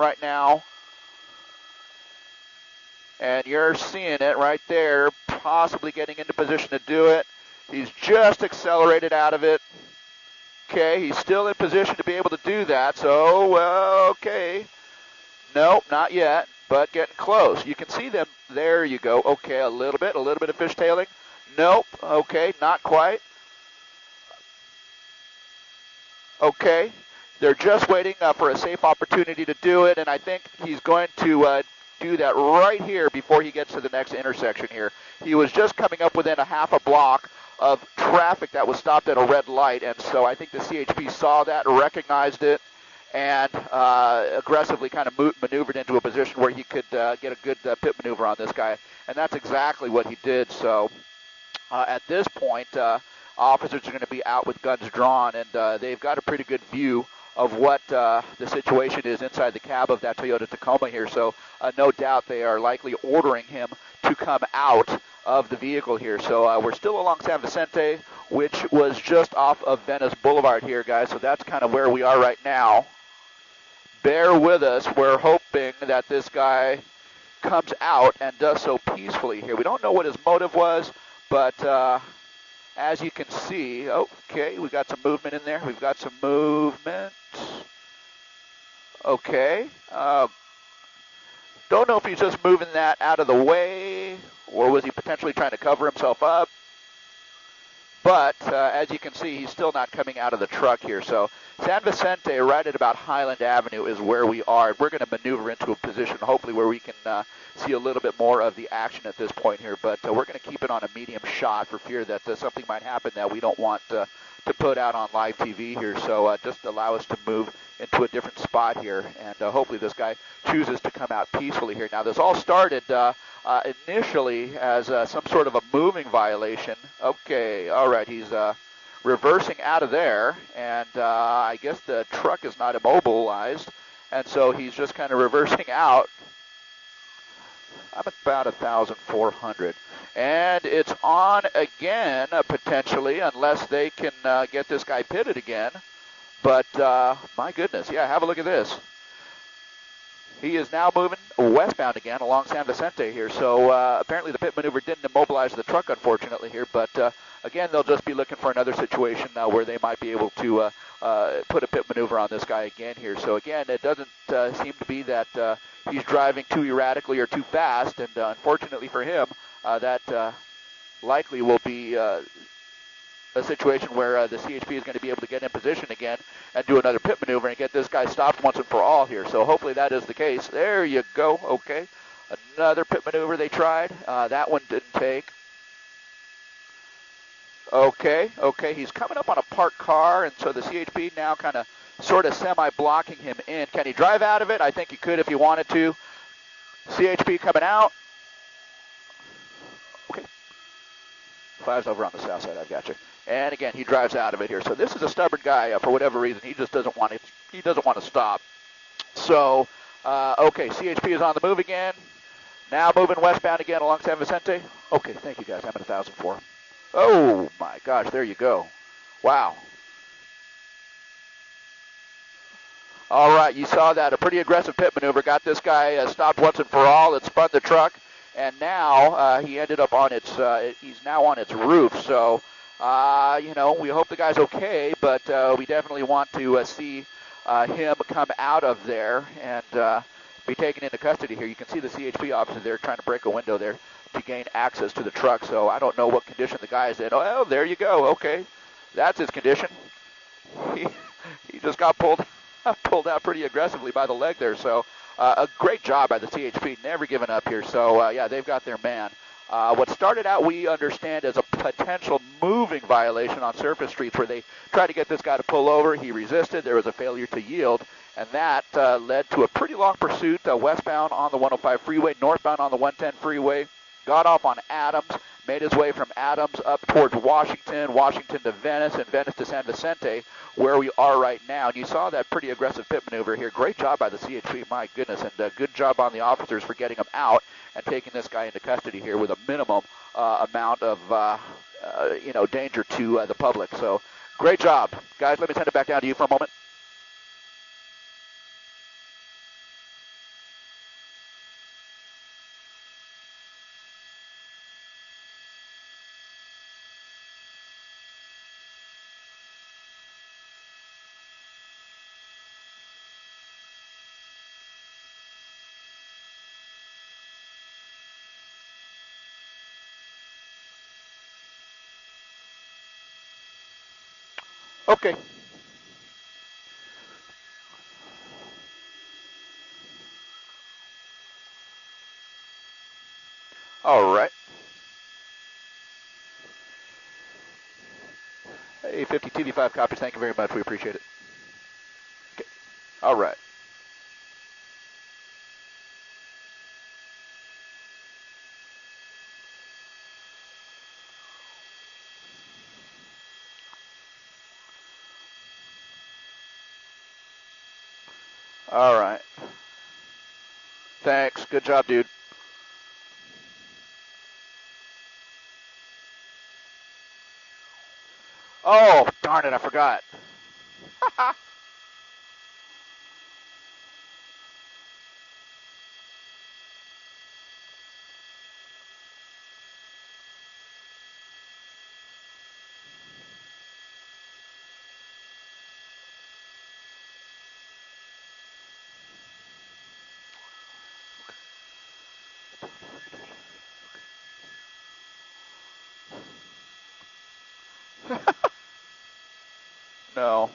right now. And you're seeing it right there, possibly getting into position to do it. He's just accelerated out of it. Okay, he's still in position to be able to do that. So, well, okay. Nope, not yet, but getting close. You can see them. There you go. Okay, a little bit of fishtailing. Nope, okay, not quite. Okay, they're just waiting for a safe opportunity to do it, and I think he's going to do that right here before he gets to the next intersection here. He was just coming up within a half a block of traffic that was stopped at a red light, and so I think the CHP saw that, recognized it, and aggressively kind of maneuvered into a position where he could get a good pit maneuver on this guy, and that's exactly what he did. So at this point, officers are going to be out with guns drawn, and they've got a pretty good view of what the situation is inside the cab of that Toyota Tacoma here. So no doubt they are likely ordering him to come out of the vehicle here. So we're still along San Vicente, which was just off of Venice Boulevard here, guys. So that's kind of where we are right now. Bear with us. We're hoping that this guy comes out and does so peacefully here. We don't know what his motive was, but as you can see, okay, we got some movement in there. We've got some movement. Okay. Don't know if he's just moving that out of the way, or was he potentially trying to cover himself up. But as you can see, he's still not coming out of the truck here. So San Vicente, right at about Highland Avenue, is where we are. We're going to maneuver into a position, hopefully, where we can see a little bit more of the action at this point here. But we're going to keep it on a medium shot for fear that something might happen that we don't want to put out on live TV here. So just allow us to move into a different spot here. And hopefully this guy chooses to come out peacefully here. Now, this all started initially as some sort of a moving violation. Okay, all right, he's reversing out of there, and I guess the truck is not immobilized, and so he's just kind of reversing out. I'm about 1,400. And it's on again, potentially, unless they can get this guy pitted again. But, my goodness, yeah, have a look at this. He is now moving westbound again along San Vicente here. So apparently the pit maneuver didn't immobilize the truck, unfortunately, here. But, again, they'll just be looking for another situation where they might be able to put a pit maneuver on this guy again here. So, again, it doesn't seem to be that he's driving too erratically or too fast. And unfortunately for him, that likely will be a situation where the CHP is going to be able to get in position again and do another pit maneuver and get this guy stopped once and for all here. So hopefully that is the case. There you go. Okay. Another pit maneuver they tried. That one didn't take. Okay. He's coming up on a parked car, and so the CHP now kind of sort of semi-blocking him in. Can he drive out of it? I think he could if he wanted to. CHP coming out. Okay. 5's over on the south side. I've got you. And again, he drives out of it here. So this is a stubborn guy for whatever reason. He just doesn't want it. He doesn't want to stop. So, okay, CHP is on the move again. Now moving westbound again along San Vicente. Okay, thank you guys. I'm at 1,004. Oh my gosh, there you go. Wow. All right, you saw that. A pretty aggressive pit maneuver. Got this guy stopped once and for all. It spun the truck. And now he ended up on its, he's now on its roof. So, you know, we hope the guy's okay, but we definitely want to see him come out of there and be taken into custody here. You can see the CHP officer there trying to break a window there to gain access to the truck. So I don't know what condition the guy is in. Oh, there you go. Okay, that's his condition. He just got pulled out pretty aggressively by the leg there. So a great job by the CHP, never giving up here. So, yeah, they've got their man. What started out, we understand, as a potential moving violation on surface streets where they tried to get this guy to pull over. He resisted. There was a failure to yield, and that led to a pretty long pursuit westbound on the 105 freeway, northbound on the 110 freeway, got off on Adams, made his way from Adams up towards Washington, Washington to Venice, and Venice to San Vicente, where we are right now. And you saw that pretty aggressive pit maneuver here. Great job by the CHP, my goodness, and good job on the officers for getting him out and taking this guy into custody here with a minimum amount of danger to the public. So great job. Guys, let me send it back down to you for a moment. Okay. All right. Hey, 52V5 copies. Thank you very much. We appreciate it. Okay. All right. All right. Thanks. Good job, dude. Oh, darn it. I forgot. No.